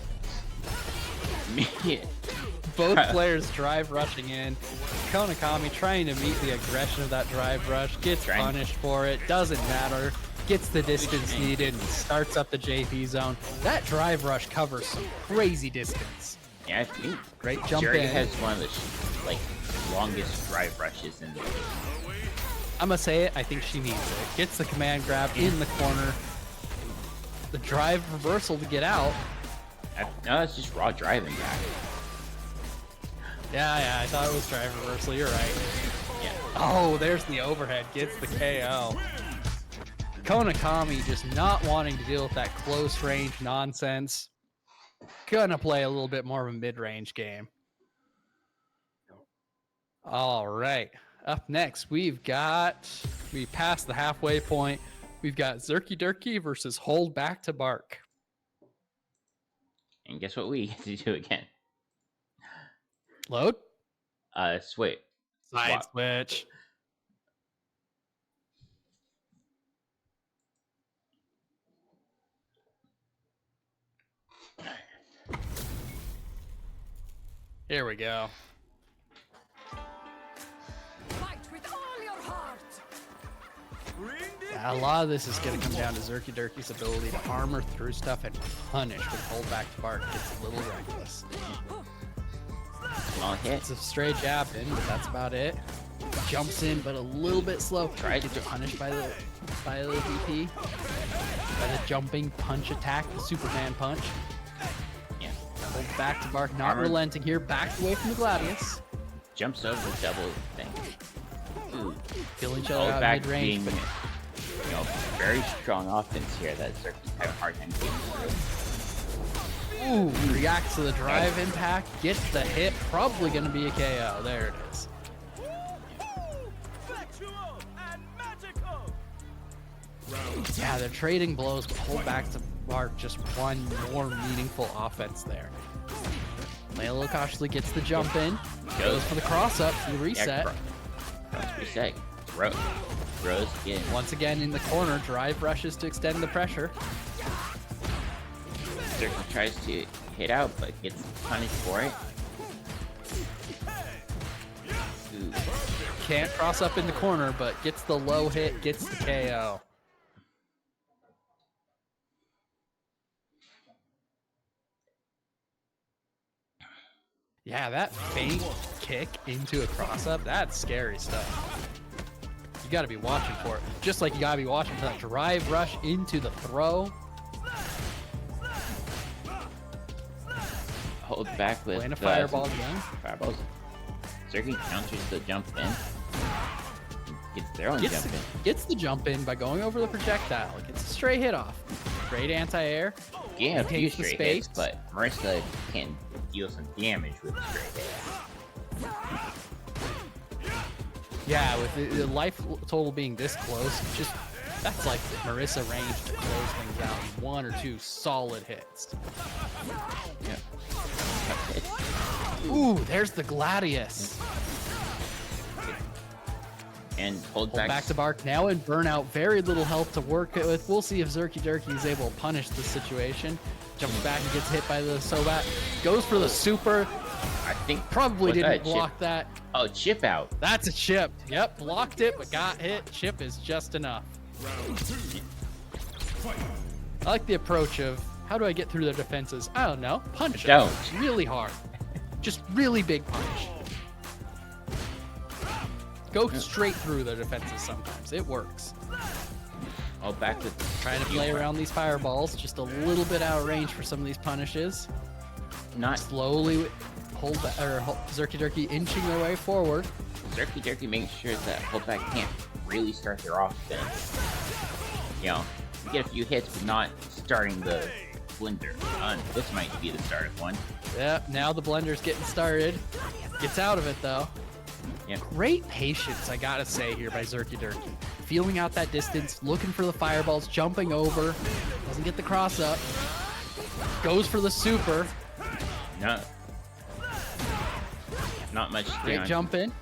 Immediate. Both players drive rushing in. Konakami trying to meet the aggression of that drive rush. Gets punished for it. Doesn't matter. Gets the distance needed and starts up the JP zone. That drive rush covers some crazy distance. Yeah, I think Great jump Jerry in. has one of the longest drive rushes in the league. I'm gonna say it. I think she needs it. Gets the command grab in the corner. The drive reversal to get out. No, that's just raw driving back. Yeah, I thought it was drive reversal. You're right. Yeah. Oh, there's the overhead. Gets the KO. Konakami just not wanting to deal with that close range nonsense. Gonna play a little bit more of a mid-range game. All right. Up next, we passed the halfway point. We've got Zerky Durky versus Hold Back to Bark. And guess what we get to do again? Load. Switch. Side switch. Here we go. Fight with all your heart. A lot of this is going to come down to Zerky Durky's ability to armor through stuff and punish with Hold Back to Bark. Gets a little reckless. Small hit. It's a straight jab in, but that's about it. Jumps in, but a little bit slow. Right. Gets punished by the DP. By the jumping punch attack, the Superman punch. Yeah. Hold Back to Bark, not Armor. relenting here. Backs away from the Gladius. Jumps over the double thing. Ooh. Kill each Hold other out back mid-range. being, But very strong offense here that Zerky's having a hard time getting through. ooh, reacts to the drive impact. Gets the hit. Probably going to be a KO. There it is. Yeah, they're trading blows, but Hold Back to Bark just one more meaningful offense there. Layla cautiously gets the jump in. Goes for the cross up for the reset. Cross reset. Throw. Rose in. Once again in the corner, drive rushes to extend the pressure. Circle tries to hit out, but gets punished for it. Ooh. Can't cross up in the corner, but gets the low hit, gets the KO. Yeah, that feint kick into a cross-up, that's scary stuff. You gotta be watching for it. Just like you gotta be watching for that drive rush into the throw. Hold back with Playing a fireball again. Fireballs. Circuit counters the jump in. Gets their own jump in. Gets the jump in by going over the projectile. Gets a stray hit off. Great anti-air. Yeah, a few Takes the straight space. hits, but Marissa can deal some damage with a straight hit. Yeah, with the life total being this close, just that's like Marissa range to close things out in 1 or 2 solid hits. Yeah. Tough hit. Ooh, there's the Gladius. And hold Hold back to Bark now in burnout. Very little health to work with. We'll see if Zerky Durkey is able to punish the situation. Jumps back and gets hit by the Sobat. Goes for the super. I think Probably was that didn't a block chip? that. Oh, chip out. That's a chip. Yep, blocked it, but got hit. Chip is just enough. I like the approach of, how do I get through their defenses? I don't know. Punch them. Don't. Really hard. Just really big punch. Go straight through their defenses sometimes. It works. Oh, back with Trying to play around these fireballs. Just a little bit out of range for some of these punishes. Not Slowly hold back, or Zerky Durkey inching their way forward. Zerky Durkey makes sure that Holdback can't really start their offense. You know, you get a few hits, but not starting the blender. This might be the start of one. Yep, now the blender's getting started. Gets out of it though. Yep. Great patience, I gotta say, here by Zerky Durkey. Feeling out that distance, looking for the fireballs, jumping over. Doesn't get the cross up. Goes for the super. No. Not much. Great jump in.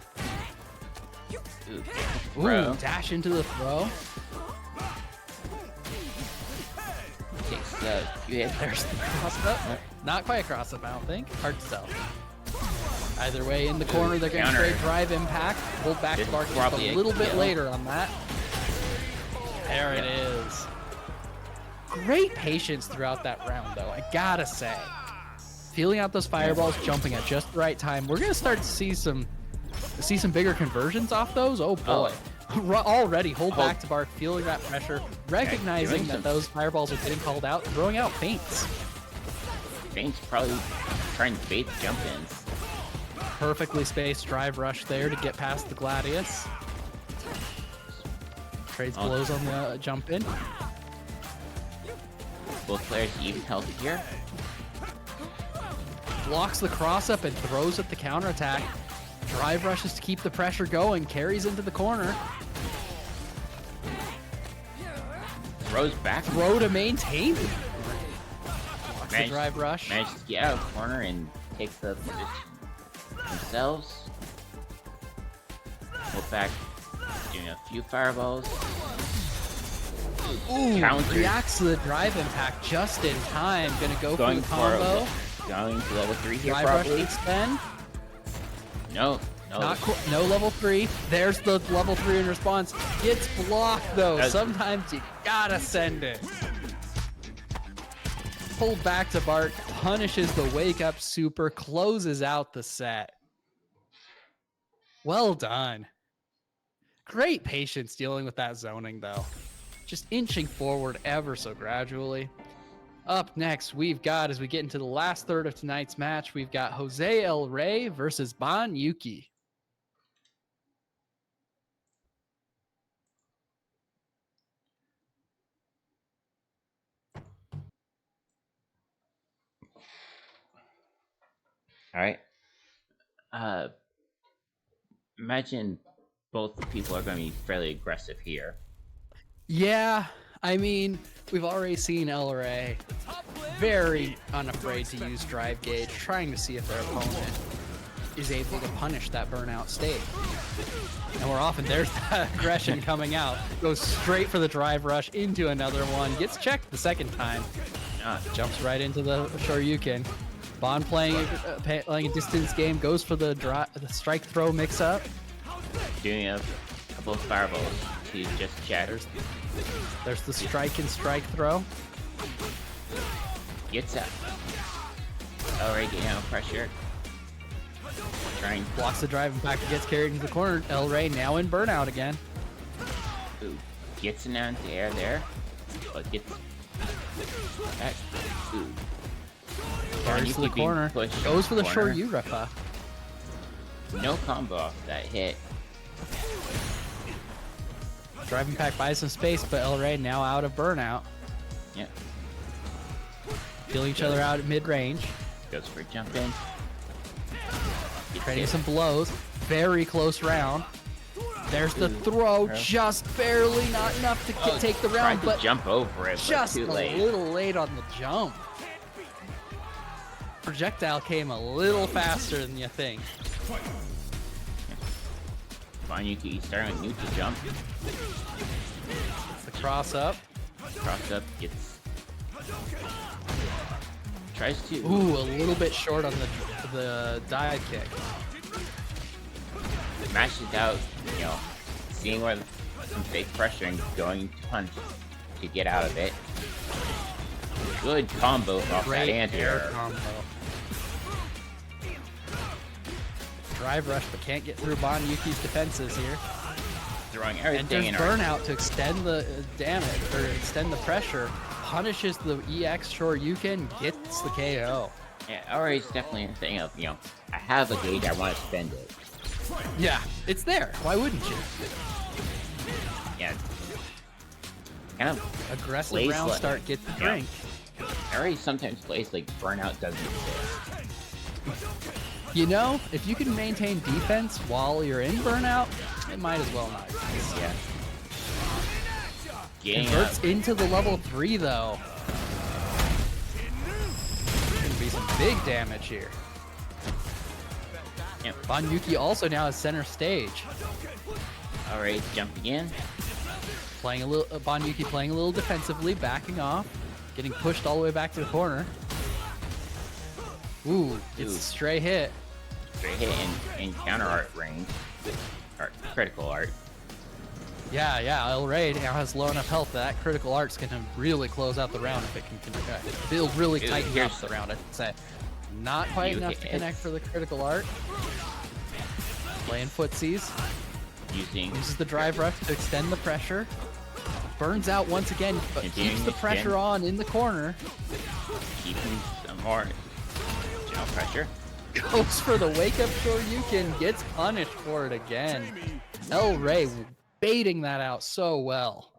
Ooh, Ooh, throw. dash into the throw. Takes a few hits. There's the cross up. Not quite a cross up, I don't think. Hard to tell. Either way, in the corner, they're getting Counter. straight drive impact. Hold back This to Bark is just probably a a little bit kill. later on that. There it is. Great patience throughout that round, though, I gotta say. Feeling out those fireballs, jumping at just the right time. We're gonna start to see some bigger conversions off those. Oh boy. Already hold back to Bark, feeling that pressure, recognizing doing that some- those fireballs are getting called out, throwing out feints. Faint's probably trying to bait the jump ins. Perfectly spaced drive rush there to get past the Gladius. Trades blows on the jump in. Both players even health here. Blocks the cross up and throws at the counterattack. Drive rushes to keep the pressure going. Carries into the corner. Throws back. Throw to maintain. Blocks the Managed- drive rush. Manages to get out of the corner and take the position themselves. Hold back. Doing a few fireballs. Ooh, Counter. reacts to the drive impact just in time. Gonna go Going for the combo. Going to level 3 here Drive rush probably. extend. No. No level 3. There's the level 3 in response. Gets blocked though. That's- Sometimes you gotta send it. Pulled back to Bart, punishes the wake up super, closes out the set. Well done. Great patience dealing with that zoning though. Just inching forward ever so gradually. Up next, we've got, as we get into the last third of tonight's match, we've got Jose El Rey versus Ban Yuki. Alright. Imagine both people are going to be fairly aggressive here. Yeah, I mean, we've already seen El Rey very unafraid to use drive gauge, trying to see if their opponent is able to punish that burnout state. And more often, there's that aggression coming out. Goes straight for the drive rush into another one. Gets checked the second time. Jumps right into the Shoryuken. Bond playing a distance game. Goes for the strike throw mix up. Doing a couple of fireballs to just check. There's the strike and strike throw. Gets up. Alright, getting out of pressure. Trying. Blocks the drive and back gets carried into the corner. El Rey now in burnout again. Ooh, gets it out into air there. But gets back. Ooh. Carries to the corner. Goes for the Shoryuken. No combo off that hit. Drive Impact buys some space, but El Rey now out of burnout. Yep. Feeling each other out at mid-range. Goes for jump in. Trading some blows. Very close round. There's the throw. Just barely, not enough to take the round, Tried to but jump over it, just but too late. a little late on the jump. Projectile came a little faster than you think. Banyuki starting with neutral jump. The cross up. Cross up gets. Tries to. Ooh, a little bit short on the dive kick. Smashes out, you know, seeing where some fake pressure and going to punch to get out of it. Good combo off that Great air anti-air. combo. Drive rush, but can't get through Banyuki's defenses here. Throwing everything in Enters burnout to extend the damage, or extend the pressure. Punishes the EX Shoryuken, gets the KO. Yeah, alright, it's definitely a thing of, you know, I have a gauge, I want to spend it. Yeah, it's there. Why wouldn't you? Yeah. Kind of Aggressive plays round like- start, get the drink. already sometimes plays like burnout doesn't exist. You know, if you can maintain defense while you're in burnout, it might as well not exist. Yeah. Getting Converts up. into the level 3 though. Gonna be some big damage here. Yep. Banyuki also now has center stage. Alright, jump again. Playing a little, Banyuki playing a little defensively, backing off, getting pushed all the way back to the corner. Ooh, it's a stray hit. Straight hit in counter art range. Or critical art. Yeah, El Rey now has low enough health that critical art's gonna really close out the round if it can connect. It'll really Dude, tighten here's up the the- round, I'd say. Not quite You enough hit to it. connect for the critical art. Playing footsies. Uses the drive rush to extend the pressure. Burns out once again, but Continuing keeps the to pressure extend. on in the corner. Keeping some more general pressure. Goes for the wake up Shoryuken, gets punished for it again. El Rey baiting that out so well.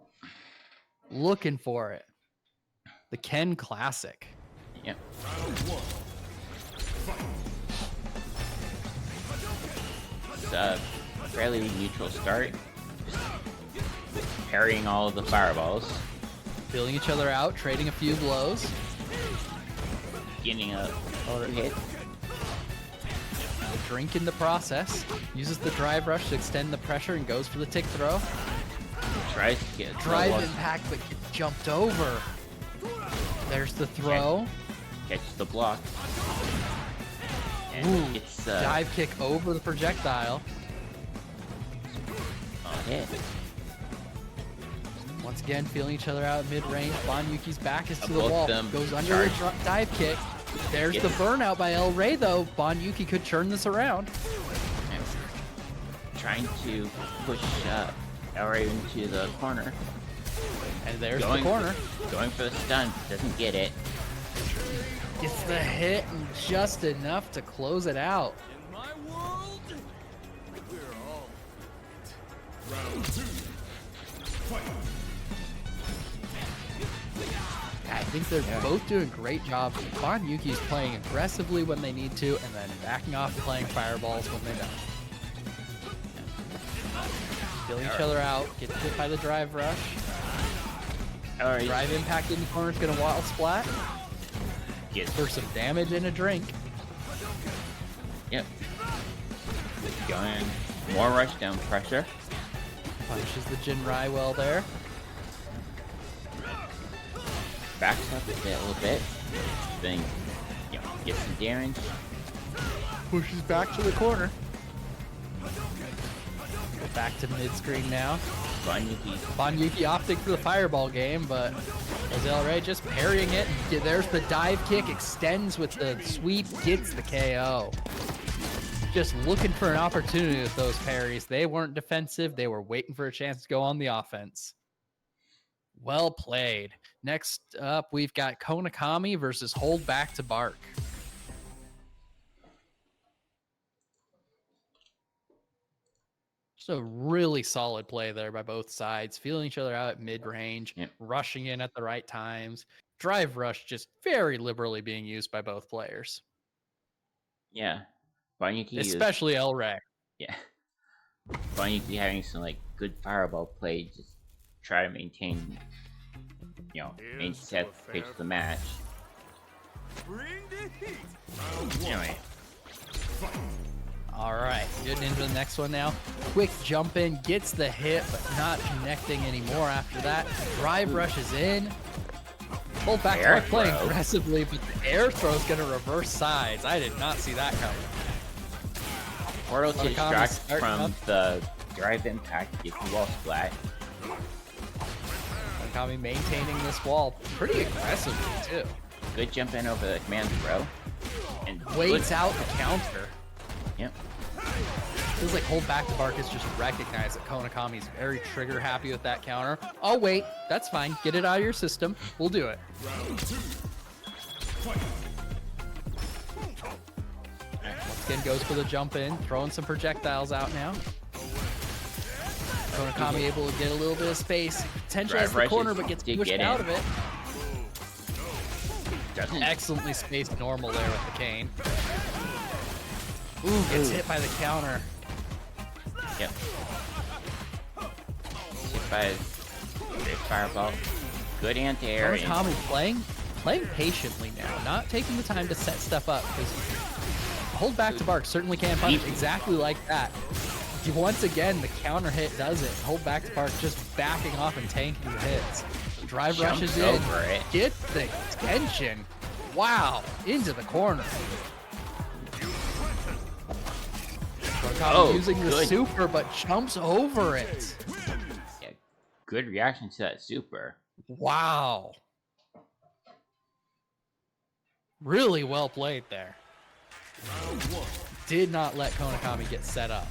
Looking for it. The Ken Classic. Yep. It's a fairly neutral start. Just parrying all of the fireballs. Feeling each other out, trading a few blows. Getting a hit. A drink in the process. Uses the drive rush to extend the pressure and goes for the tick throw. Tries to get Drive throw. impact, but gets jumped over. There's the throw. Catches the block. And Ooh, gets dive kick over the projectile. hit. Once again, feeling each other out mid-range. Banyuki's back is to the Both wall. them Goes under the dive kick. There's the burnout by El Rey, though. Banyuki could turn this around. And trying to push El Rey into the corner. And there's the corner. Going for the stun. Doesn't get it. Gets the hit and just enough to close it out. In my world, we're all round 2. Fight. I think they're both doing great jobs. Banyuki's playing aggressively when they need to, and then backing off and playing fireballs when they don't. Feeling each other out. Gets hit by the drive rush. Alright. Drive impact in the corner is going to wild splat. Gets For some damage and a drink. Yep. Going more rush down pressure. Punishes the Jinrai well there. Backs up a little bit. Then, get some damage. Pushes back to the corner. Go back to mid-screen now. Banyuki opting for the fireball game, but Jose El Rey just parrying it. There's the dive kick, extends with the sweep, gets the KO. Just looking for an opportunity with those parries. They weren't defensive. They were waiting for a chance to go on the offense. Well played. Next up, we've got Konakami versus Hold Back to Bark. Just a really solid play there by both sides, feeling each other out at mid-range, rushing in at the right times. Drive rush just very liberally being used by both players. Yeah. Banyuki especially El Rey. Yeah. Banyuki having some good fireball play, just try to maintain main set pace of the match. Bring the heat. Anyway. All right, getting into the next one now. Quick jump in, gets the hit, but not connecting anymore after that. Drive rushes in. Hold back to playing aggressively, but the air throw is going to reverse sides. I did not see that coming. Portal to distract from the drive impact, gets the wall splat. Konakami maintaining this wall pretty aggressively, too. Good jump in over the command throw. And waits out the counter. Yep. Feels like Hold Back to Bark has just recognized that Konakami's very trigger happy with that counter. Oh, wait, that's fine. Get it out of your system. We'll do it. Once again, goes for the jump in, throwing some projectiles out now. Konakami able to get a little bit of space. Potentially has the corner, but gets pushed out of it. Excellently spaced normal there with the cane. Ooh, gets hit by the counter. Yep. Hit by great fireball. Good anti-air. Konakami playing patiently now, not taking the time to set stuff up, because Hold Back to Bark certainly can punish exactly like that. Once again, the counter hit does it. Hold Back to Bark just backing off and tanking the hits. Drive rushes in, gets the extension. Wow, into the corner. Using the super, but jumps over it. Yeah, good reaction to that super. Wow. Really well played there. Did not let Konakami get set up.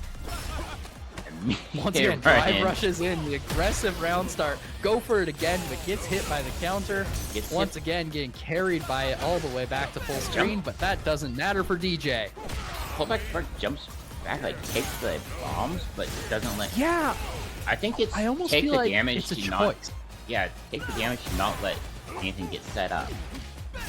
Once again, drive rushes in, the aggressive round start. Go for it again, but gets hit by the counter. Once again, getting carried by it all the way back to full screen, but that doesn't matter for DJ. Hold Back to Bark jumps back, takes the bombs, but doesn't let. Yeah. I think it's I almost take feel the like damage it's a to choice. not. Yeah, take the damage to not let anything get set up.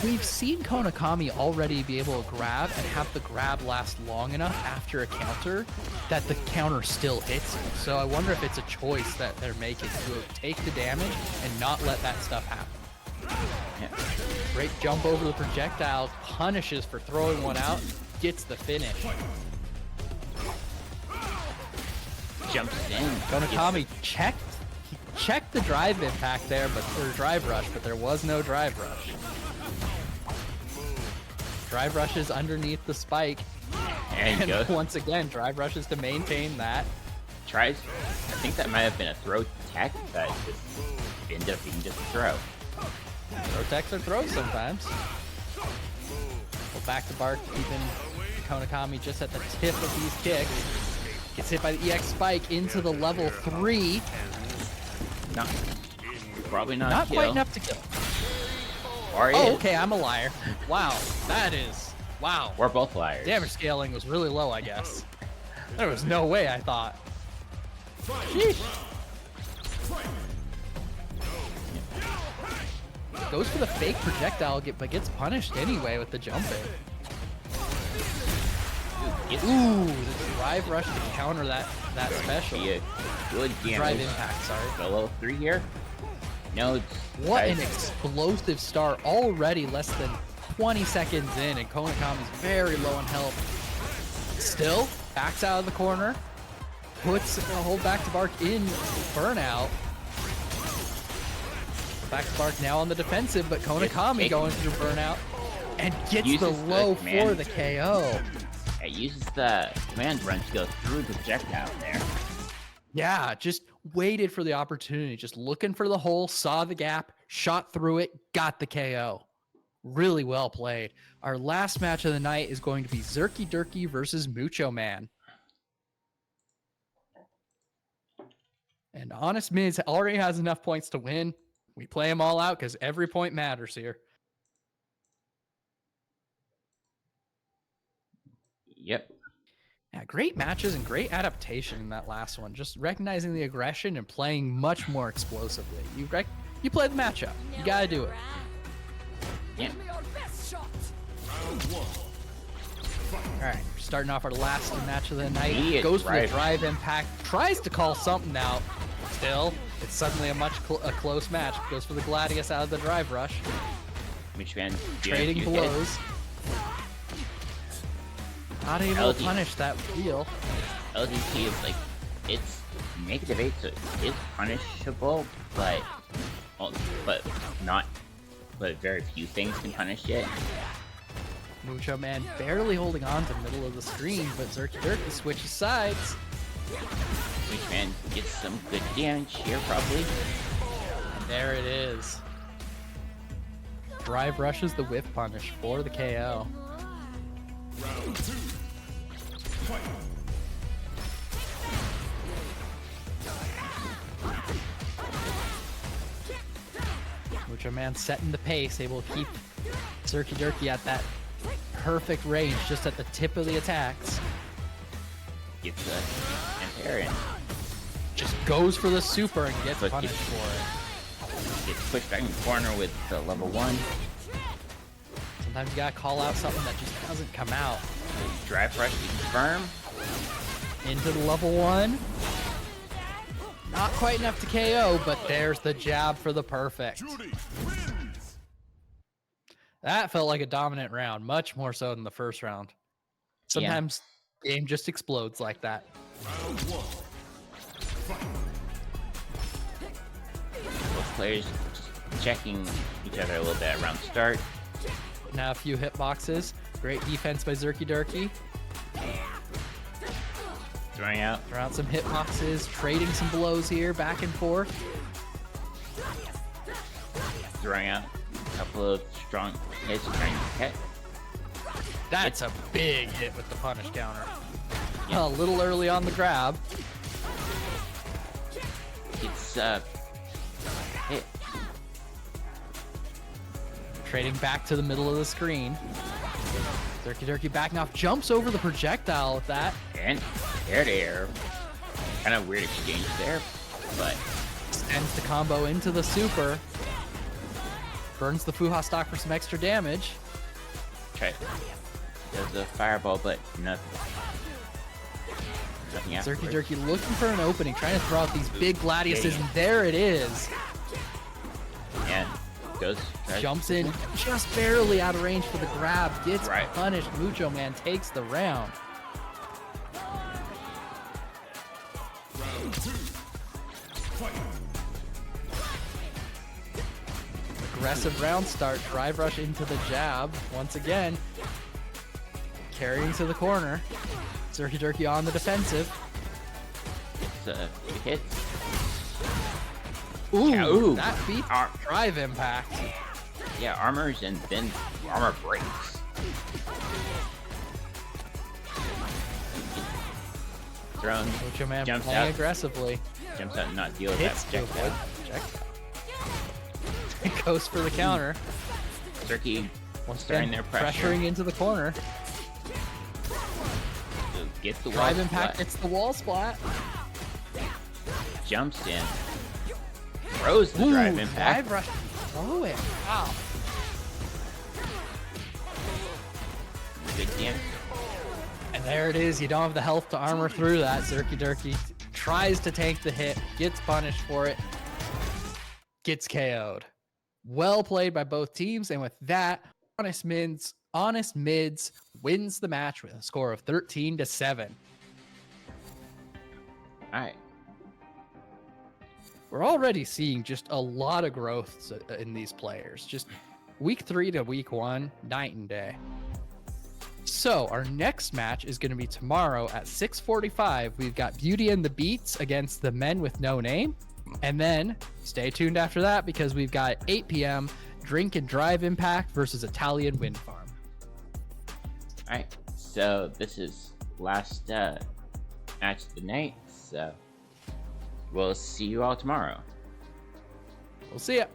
We've seen Konakami already be able to grab and have the grab last long enough after a counter that the counter still hits you. So I wonder if it's a choice that they're making to take the damage and not let that stuff happen. Yeah. Great jump over the projectile, punishes for throwing one out, gets the finish. Jumps in. Konakami checked the drive impact there, or drive rush, but there was no drive rush. Drive rushes underneath the spike, and once again, drive rushes to maintain that. I think that might have been a throw tech that just ended up being just a throw. Throw techs are throws sometimes. Well, Back to Bark, keeping Konakami just at the tip of these kicks. Gets hit by the EX spike into the level 3. Probably not. Not quite enough to kill. Oh, okay, I'm a liar. Wow, wow. We're both liars. Damage scaling was really low, I guess. There was no way, I thought. Sheesh. Goes for the fake projectile, but gets punished anyway with the jump in. Ooh, the drive rush to counter that special. Yeah, good damage. Drive impact, sorry. The level 3 here. No, what an explosive start. Already less than 20 seconds in, and Konakami's very low on health. Still, backs out of the corner, puts a hold back to Bark in burnout. Back to Bark now on the defensive, but Konakami going through burnout and gets the low for the KO. It uses the command run to go through the projectile there. Yeah, just waited for the opportunity, just looking for the hole, saw the gap, shot through it, got the KO. Really well played. Our last match of the night is going to be Zerky Durky versus Mucho Man. And Honest Miz already has enough points to win. We play them all out because every point matters here. Yep. Yeah, great matches and great adaptation in that last one. Just recognizing the aggression and playing much more explosively. You play the matchup. You gotta do it. Yeah. All right, starting off our last match of the night. Immediate Goes for the drive. drive impact. Tries to call something out. Still, it's suddenly a close match. Goes for the Gladius out of the drive rush. Which man? Trading blows. Not able to punish that wheel. LDT is like, it's -8, so it's punishable, but very few things can punish it. Mucho Man barely holding on to the middle of the screen, but Zerky Durky switches sides. Which man gets some good damage here, probably. And there it is. Drive rushes the whiff punish for the KO. Round 2. Fight. Mucho Man setting the pace, able to keep Zerky Durky at that perfect range, just at the tip of the attacks. Gets the Imperium. Just goes for the super and gets But punished for it. Gets pushed back in the corner with the level 1. Sometimes you gotta call out something that just doesn't come out. Drive rush to confirm. Into the level 1. Not quite enough to KO, but there's the jab for the perfect. Judy wins. That felt like a dominant round, much more so than the first round. Sometimes game just explodes like that. Round 1. Fight. Both players just checking each other a little bit around start. Now a few hitboxes. Great defense by Zerky Durky. Throwing out. Throw out some hitboxes, trading some blows here, back and forth. Throwing out a couple of strong hits, trying to hit. That's a big hit with the punish counter. Yeah. A little early on the grab. It's hit. Trading back to the middle of the screen. Zerky Durky backing off, jumps over the projectile with that. And air. Kind of weird exchange there, but Sends the combo into the super. Burns the Fuha stock for some extra damage. try. Does the fireball, but nothing. Nothing Zerky afterwards. Durky looking for an opening, trying to throw out these big Gladiuses, and there it is. And goes. Jumps in just barely out of range for the grab, gets Right. punished. Mucho Man takes the round. Round 2. Fight. Aggressive round start, drive rush into the jab. Once again, carrying to the corner. Zerky Durky on the defensive. It's a big hit. Ooh, Yeah, ooh. that beat drive impact. Yeah, armors and then armor breaks. Thrown. Mucho Man Jumps playing out. aggressively. Jumps out and not deal with Hits that too projectile. good. Goes for the counter. Turkey Once starting again, their pressure. pressuring into the corner. Gets the Drive wall impact splat. hits the wall splat. Jumps in. Throws the Ooh, drive impact. drive rush. Oh, it. Wow. Good damage. And there it is. You don't have the health to armor through that. Zerky Durky tries to tank the hit, gets punished for it, gets KO'd. Well played by both teams. And with that, Honest Mids wins the match with a score of 13-7. Alright. We're already seeing just a lot of growth in these players. Just week 3 to week 1, night and day. So our next match is going to be tomorrow at 6:45. We've got Beauty and the Beats against the Men with No Name. And then stay tuned after that because we've got 8 p.m. Drink and Drive Impact versus Italian Wind Farm. Alright, so this is last match of the night, so we'll see you all tomorrow. We'll see ya.